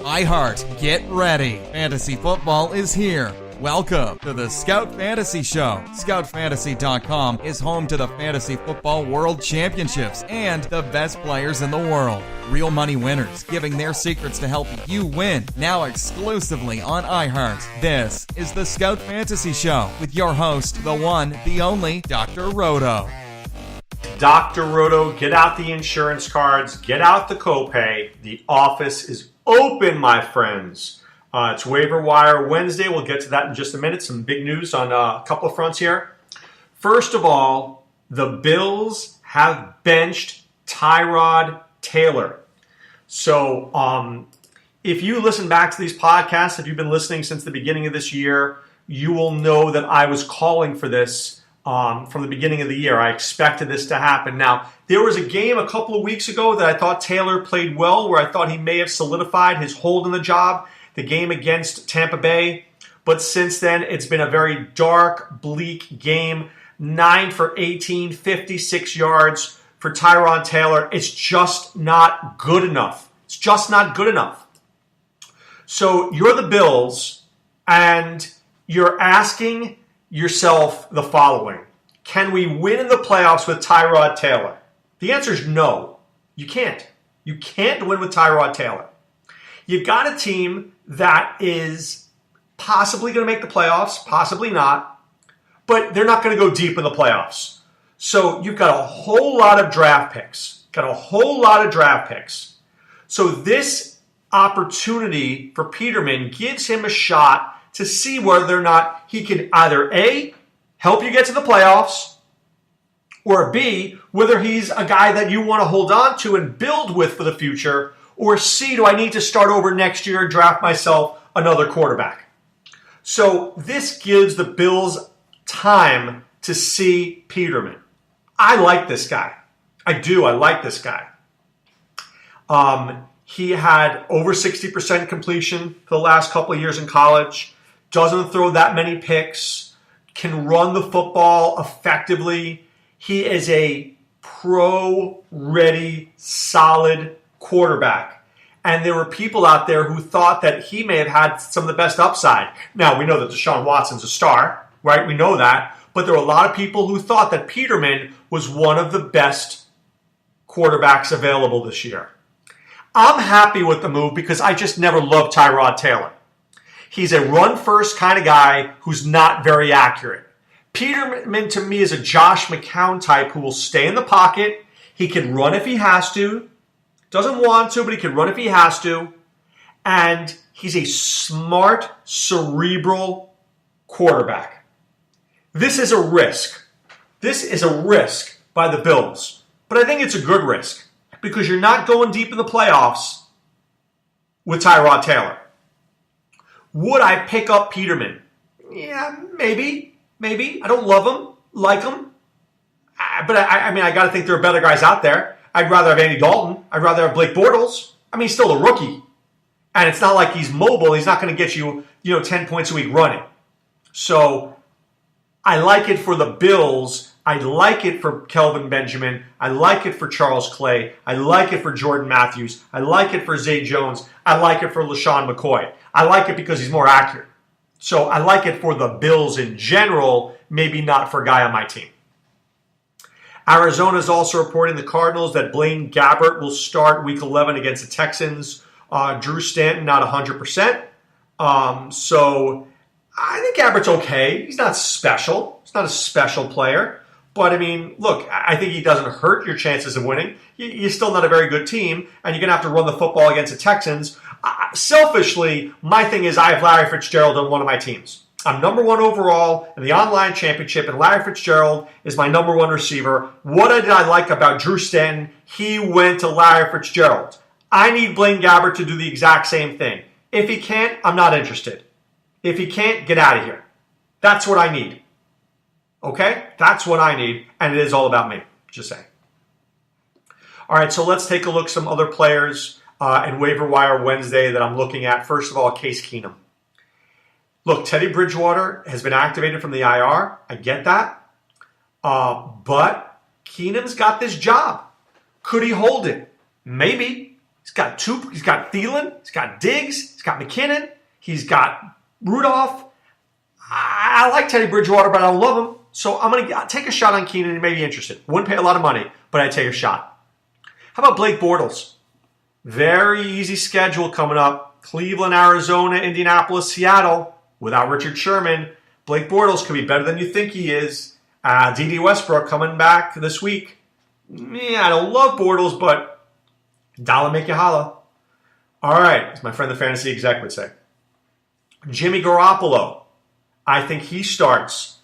iHeart, get ready. Fantasy football is here. Welcome to the Scout Fantasy Show. ScoutFantasy.com is home to the Fantasy Football World Championships and the best players in the world. Real money winners giving their secrets to help you win. Now exclusively on iHeart. This is the Scout Fantasy Show with your host, the one, the only, Dr. Roto. Dr. Roto, get out the insurance cards, get out the copay. The office is open, my friends. It's Waiver Wire Wednesday. We'll get to that in just a minute. Some big news on a couple of fronts here. First of all, the Bills have benched Tyrod Taylor. So if you listen back to these podcasts, if you've been listening since the beginning of this year, you will know that I was calling for this from the beginning of the year. I expected this to happen. Now, there was a game a couple of weeks ago that I thought Taylor played well, where I thought he may have solidified his hold on the job, the game against Tampa Bay. But since then, it's been a very dark, bleak game. 9 for 18, 56 yards for Tyrod Taylor. It's just not good enough. It's just not good enough. So you're the Bills, and you're asking yourself the following. Can we win in the playoffs with Tyrod Taylor? The answer is no. You can't. You can't win with Tyrod Taylor. You've got a team that is possibly going to make the playoffs, possibly not, but they're not going to go deep in the playoffs. So you've got a whole lot of draft picks. So this opportunity for Peterman gives him a shot to see whether or not he can either A, help you get to the playoffs, or B, whether he's a guy that you want to hold on to and build with for the future, or C, do I need to start over next year and draft myself another quarterback? So this gives the Bills time to see Peterman. I like this guy. I do. I like this guy. He had over 60% completion for the last couple of years in college. Doesn't throw that many picks. Can run the football effectively. He is a pro-ready, solid quarterback. And there were people out there who thought that he may have had some of the best upside. Now, we know that Deshaun Watson's a star, right? We know that. But there were a lot of people who thought that Peterman was one of the best quarterbacks available this year. I'm happy with the move because I just never loved Tyrod Taylor. He's a run-first kind of guy who's not very accurate. Peterman, to me, is a Josh McCown type who will stay in the pocket. He can run if he has to. Doesn't want to, but he can run if he has to. And he's a smart, cerebral quarterback. This is a risk. This is a risk by the Bills. But I think it's a good risk because you're not going deep in the playoffs with Tyrod Taylor. Would I pick up Peterman? Yeah, maybe. I don't love him, like him. But I got to think there are better guys out there. I'd rather have Andy Dalton. I'd rather have Blake Bortles. I mean, he's still a rookie. And it's not like he's mobile. He's not going to get you, 10 points a week running. So I like it for the Bills. I like it for Kelvin Benjamin. I like it for Charles Clay. I like it for Jordan Matthews. I like it for Zay Jones. I like it for LaShawn McCoy. I like it because he's more accurate. So I like it for the Bills in general, maybe not for a guy on my team. Arizona is also reporting the Cardinals that Blaine Gabbert will start Week 11 against the Texans. Drew Stanton not 100%. So I think Gabbert's okay. He's not special. He's not a special player. But, I mean, look, I think he doesn't hurt your chances of winning. You're still not a very good team, and you're going to have to run the football against the Texans. Selfishly, my thing is I have Larry Fitzgerald on one of my teams. I'm number one overall in the online championship, and Larry Fitzgerald is my number one receiver. What did I like about Drew Stanton? He went to Larry Fitzgerald. I need Blaine Gabbert to do the exact same thing. If he can't, I'm not interested. If he can't, get out of here. That's what I need. Okay? That's what I need, and it is all about me. Just saying. All right, so let's take a look at some other players in Waiver Wire Wednesday that I'm looking at. First of all, Case Keenum. Look, Teddy Bridgewater has been activated from the IR. I get that. But Keenum's got this job. Could he hold it? Maybe. He's got Thielen. He's got Diggs. He's got McKinnon. He's got Rudolph. I like Teddy Bridgewater, but I don't love him. So I'm going to take a shot on Keenan. He may be interested. Wouldn't pay a lot of money, but I'd take a shot. How about Blake Bortles? Very easy schedule coming up. Cleveland, Arizona, Indianapolis, Seattle. Without Richard Sherman, Blake Bortles could be better than you think he is. D.D. Westbrook coming back this week. Yeah, I don't love Bortles, but dollar make you holla. All right, as my friend the fantasy exec would say. Jimmy Garoppolo. I think he starts.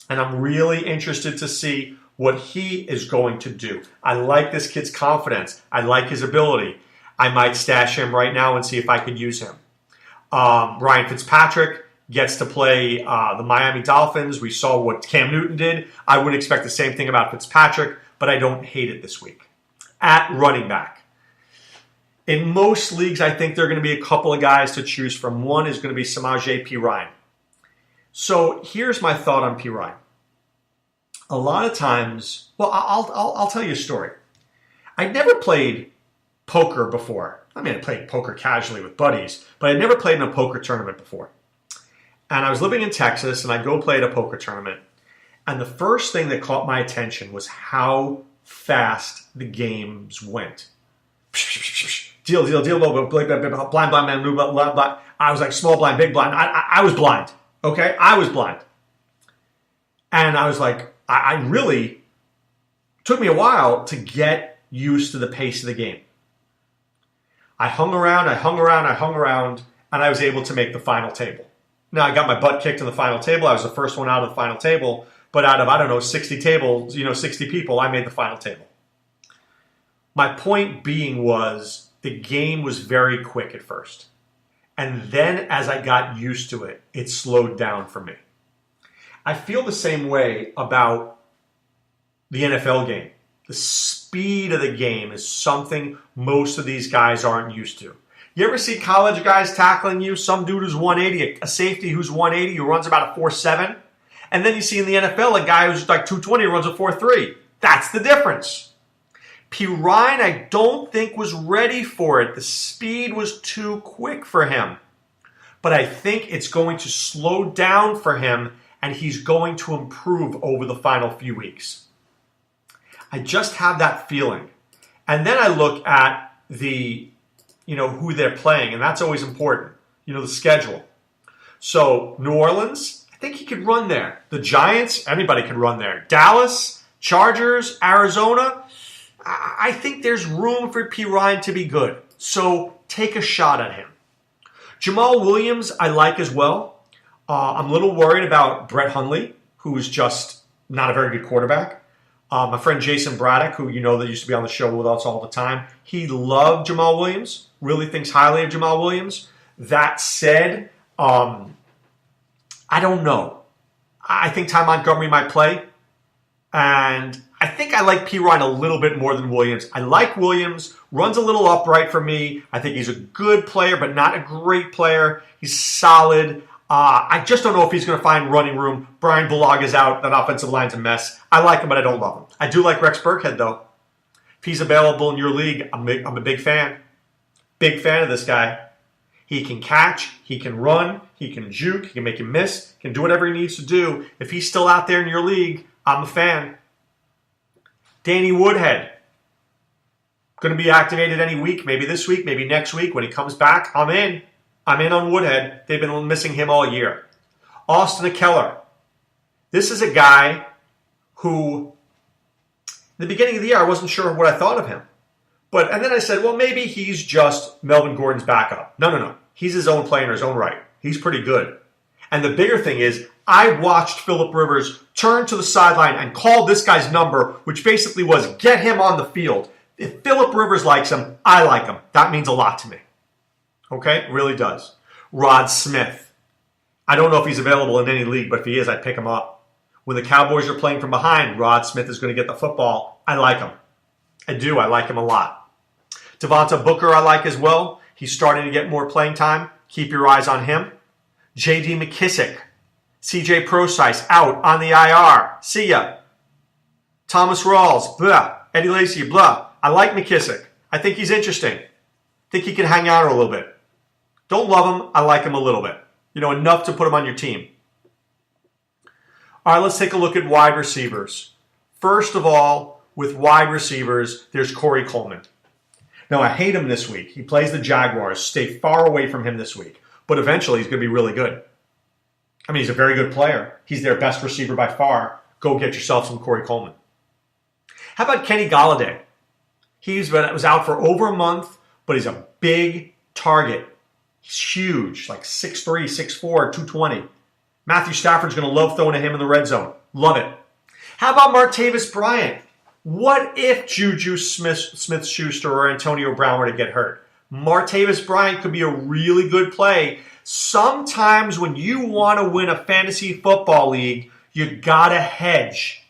And I'm really interested to see what he is going to do. I like this kid's confidence. I like his ability. I might stash him right now and see if I could use him. Ryan Fitzpatrick gets to play the Miami Dolphins. We saw what Cam Newton did. I would expect the same thing about Fitzpatrick, but I don't hate it this week. At running back. In most leagues, I think there are going to be a couple of guys to choose from. One is going to be Samaje Perine. So here's my thought on Perine. A lot of times, well, I'll tell you a story. I'd never played poker before. I mean, I played poker casually with buddies, but I'd never played in a poker tournament before. And I was living in Texas, and I'd go play at a poker tournament. And the first thing that caught my attention was how fast the games went. Deal, blind, blind. I was like small blind, big blind. I was blind. Okay? I was blind. And I was like, I really took me a while to get used to the pace of the game. I hung around, and I was able to make the final table. Now, I got my butt kicked in the final table. I was the first one out of the final table. But out of, 60 tables, 60 people, I made the final table. My point being was the game was very quick at first. And then as I got used to it, it slowed down for me. I feel the same way about the NFL game. The speed of the game is something most of these guys aren't used to. You ever see college guys tackling you? Some dude who's 180, a safety who's 180 who runs about a 4.7. And then you see in the NFL a guy who's like 220 who runs a 4.3. That's the difference. Perine, I don't think was ready for it. The speed was too quick for him. But I think it's going to slow down for him, and he's going to improve over the final few weeks. I just have that feeling. And then I look at the, who they're playing, and that's always important. The schedule. So New Orleans, I think he could run there. The Giants, anybody could run there. Dallas, Chargers, Arizona, I think there's room for Perine to be good. So take a shot at him. Jamal Williams, I like as well. I'm a little worried about Brett Hundley, who is just not a very good quarterback. My friend Jason Braddock, who that used to be on the show with us all the time, he loved Jamal Williams, really thinks highly of Jamal Williams. That said, I don't know. I think Ty Montgomery might play. And I think I like Perine a little bit more than Williams. I like Williams, runs a little upright for me. I think he's a good player, but not a great player. He's solid. I just don't know if he's going to find running room. Brian Bulaga's out. That offensive line's a mess. I like him, but I don't love him. I do like Rex Burkhead, though. If he's available in your league, I'm a big fan. Big fan of this guy. He can catch. He can run. He can juke. He can make you miss. He can do whatever he needs to do. If he's still out there in your league, I'm a fan. Danny Woodhead. Going to be activated any week. Maybe this week. Maybe next week. When he comes back, I'm in. I'm in on Woodhead. They've been missing him all year. Austin Eckler. This is a guy who, in the beginning of the year, I wasn't sure what I thought of him. And then I said, well, maybe he's just Melvin Gordon's backup. No. He's his own player in his own right. He's pretty good. And the bigger thing is, I watched Phillip Rivers turn to the sideline and call this guy's number, which basically was get him on the field. If Phillip Rivers likes him, I like him. That means a lot to me. Okay? It really does. Rod Smith. I don't know if he's available in any league, but if he is, I'd pick him up. When the Cowboys are playing from behind, Rod Smith is going to get the football. I like him. I do. I like him a lot. Devonta Booker I like as well. He's starting to get more playing time. Keep your eyes on him. J.D. McKissick. C.J. Prosise out on the IR. See ya. Thomas Rawls. Blah. Eddie Lacy. Blah. I like McKissick. I think he's interesting. Think he can hang out a little bit. Don't love him. I like him a little bit. Enough to put him on your team. All right, let's take a look at wide receivers. First of all, with wide receivers, there's Corey Coleman. Now, I hate him this week. He plays the Jaguars. Stay far away from him this week. But eventually, he's going to be really good. I mean, he's a very good player. He's their best receiver by far. Go get yourself some Corey Coleman. How about Kenny Golladay? He was out for over a month, but he's a big target. He's huge, like 6'3", 6'4", 220. Matthew Stafford's going to love throwing at him in the red zone. Love it. How about Martavis Bryant? What if Juju Smith-Schuster or Antonio Brown were to get hurt? Martavis Bryant could be a really good play. Sometimes when you want to win a fantasy football league, you got to hedge.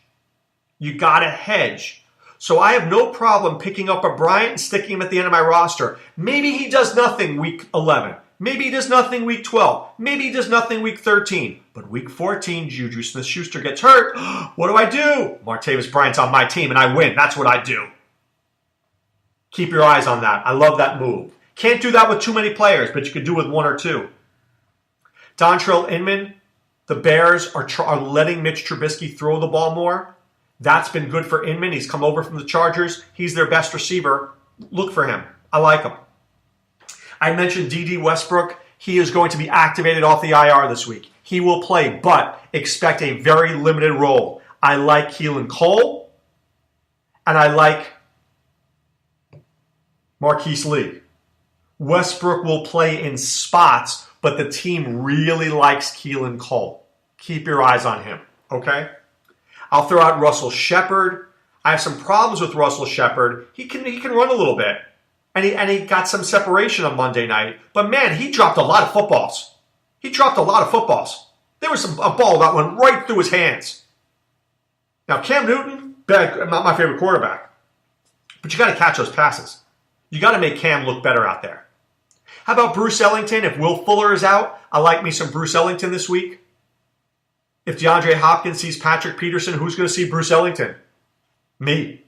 You got to hedge. So I have no problem picking up a Bryant and sticking him at the end of my roster. Maybe he does nothing week 11. Maybe he does nothing week 12. Maybe he does nothing week 13. But week 14, Juju Smith-Schuster gets hurt. What do? Martavis Bryant's on my team and I win. That's what I do. Keep your eyes on that. I love that move. Can't do that with too many players, but you could do with one or two. Dontrell Inman, the Bears are letting Mitch Trubisky throw the ball more. That's been good for Inman. He's come over from the Chargers. He's their best receiver. Look for him. I like him. I mentioned D.D. Westbrook. He is going to be activated off the IR this week. He will play, but expect a very limited role. I like Keelan Cole, and I like Marquise Lee. Westbrook will play in spots, but the team really likes Keelan Cole. Keep your eyes on him, okay? I'll throw out Russell Shepard. I have some problems with Russell Shepard. He can run a little bit. And he got some separation on Monday night. But man, he dropped a lot of footballs. There was a ball that went right through his hands. Now, Cam Newton, not my favorite quarterback. But you got to catch those passes. You got to make Cam look better out there. How about Bruce Ellington? If Will Fuller is out, I like me some Bruce Ellington this week. If DeAndre Hopkins sees Patrick Peterson, who's going to see Bruce Ellington? Me.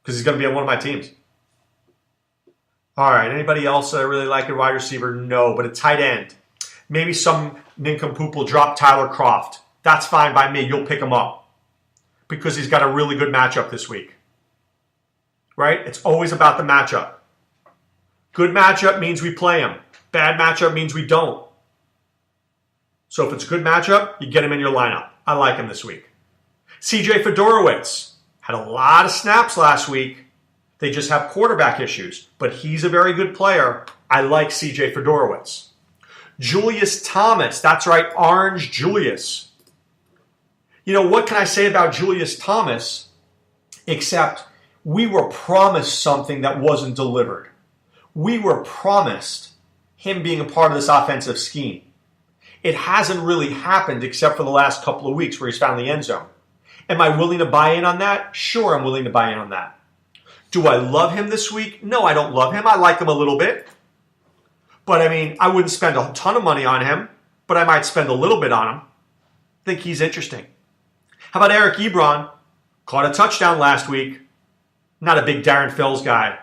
Because he's going to be on one of my teams. All right, anybody else I really like at wide receiver? No, but a tight end. Maybe some nincompoop will drop Tyler Kroft. That's fine by me. You'll pick him up because he's got a really good matchup this week. Right? It's always about the matchup. Good matchup means we play him. Bad matchup means we don't. So if it's a good matchup, you get him in your lineup. I like him this week. CJ Fedorowicz had a lot of snaps last week. They just have quarterback issues, but he's a very good player. I like CJ Fedorowicz. Julius Thomas, that's right, Orange Julius. What can I say about Julius Thomas except we were promised something that wasn't delivered. We were promised him being a part of this offensive scheme. It hasn't really happened except for the last couple of weeks where he's found the end zone. Am I willing to buy in on that? Sure, I'm willing to buy in on that. Do I love him this week? No, I don't love him. I like him a little bit. But I wouldn't spend a ton of money on him, but I might spend a little bit on him. I think he's interesting. How about Eric Ebron? Caught a touchdown last week. Not a big Darren Fells guy.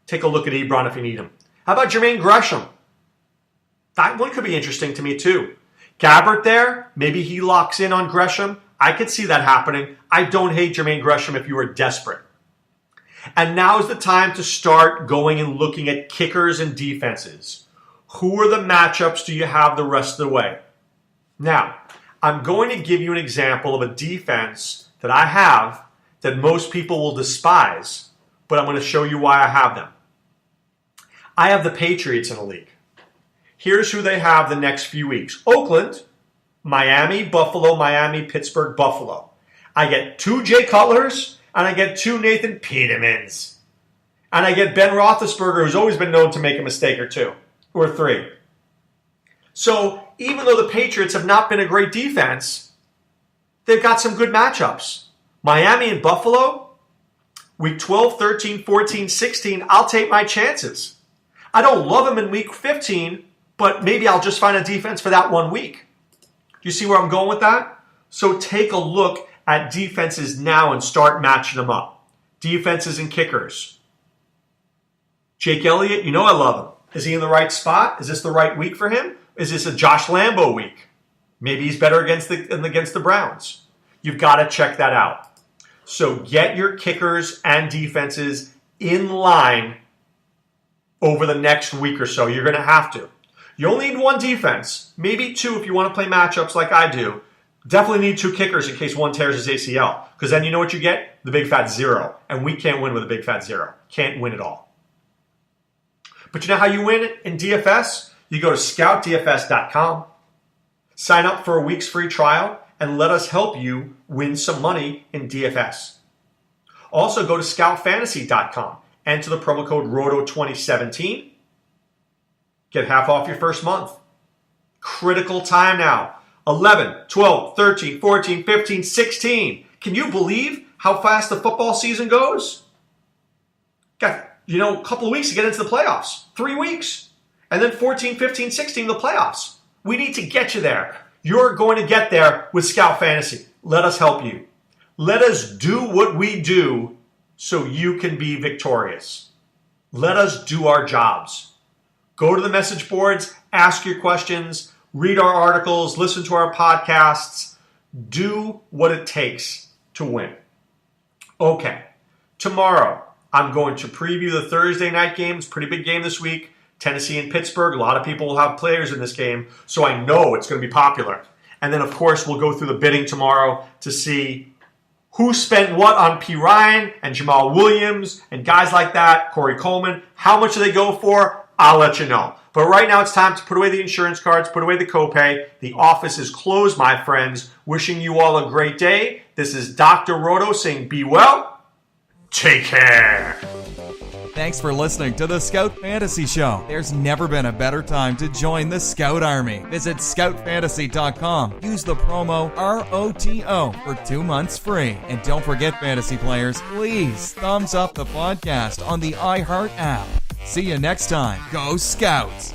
Take a look at Ebron if you need him. How about Jermaine Gresham? That one could be interesting to me too. Gabbert there, maybe he locks in on Gresham. I could see that happening. I don't hate Jermaine Gresham if you are desperate. And now is the time to start going and looking at kickers and defenses. Who are the matchups do you have the rest of the way? Now, I'm going to give you an example of a defense that I have that most people will despise, but I'm going to show you why I have them. I have the Patriots in a league. Here's who they have the next few weeks. Oakland, Miami, Buffalo, Miami, Pittsburgh, Buffalo. I get 2 Jay Cutlers, and I get 2 Nathan Petermans. And I get Ben Roethlisberger, who's always been known to make a mistake or 2, or 3. So even though the Patriots have not been a great defense, they've got some good matchups. Miami and Buffalo, week 12, 13, 14, 16, I'll take my chances. I don't love them in week 15, but maybe I'll just find a defense for that 1 week. Do you see where I'm going with that? So take a look at defenses now and start matching them up. Defenses and kickers. Jake Elliott, you know I love him. Is he in the right spot? Is this the right week for him? Is this a Josh Lambo week? Maybe he's better against the Browns. You've got to check that out. So get your kickers and defenses in line over the next week or so. You're going to have to. You only need one defense, maybe two if you want to play matchups like I do. Definitely need two kickers in case one tears his ACL. Because then you know what you get? The big fat zero. And we can't win with a big fat zero. Can't win at all. But you know how you win in DFS? You go to scoutdfs.com, sign up for a week's free trial, and let us help you win some money in DFS. Also, go to scoutfantasy.com, enter the promo code ROTO2017, get half off your first month. Critical time now. 11, 12, 13, 14, 15, 16. Can you believe how fast the football season goes? Got, a couple of weeks to get into the playoffs. 3 weeks. And then 14, 15, 16, the playoffs. We need to get you there. You're going to get there with Scout Fantasy. Let us help you. Let us do what we do so you can be victorious. Let us do our jobs. Go to the message boards, ask your questions, read our articles, listen to our podcasts. Do what it takes to win. Okay, tomorrow I'm going to preview the Thursday night games. Pretty big game this week. Tennessee and Pittsburgh. A lot of people will have players in this game, so I know it's going to be popular. And then, of course, we'll go through the bidding tomorrow to see who spent what on P. Ryan and Jamal Williams and guys like that, Corey Coleman. How much do they go for? I'll let you know. But right now it's time to put away the insurance cards, put away the copay. The office is closed, my friends. Wishing you all a great day. This is Dr. Roto saying be well. Take care. Thanks for listening to the Scout Fantasy Show. There's never been a better time to join the Scout Army. Visit scoutfantasy.com. Use the promo ROTO for 2 months free. And don't forget, fantasy players, please thumbs up the podcast on the iHeart app. See you next time. Go Scouts!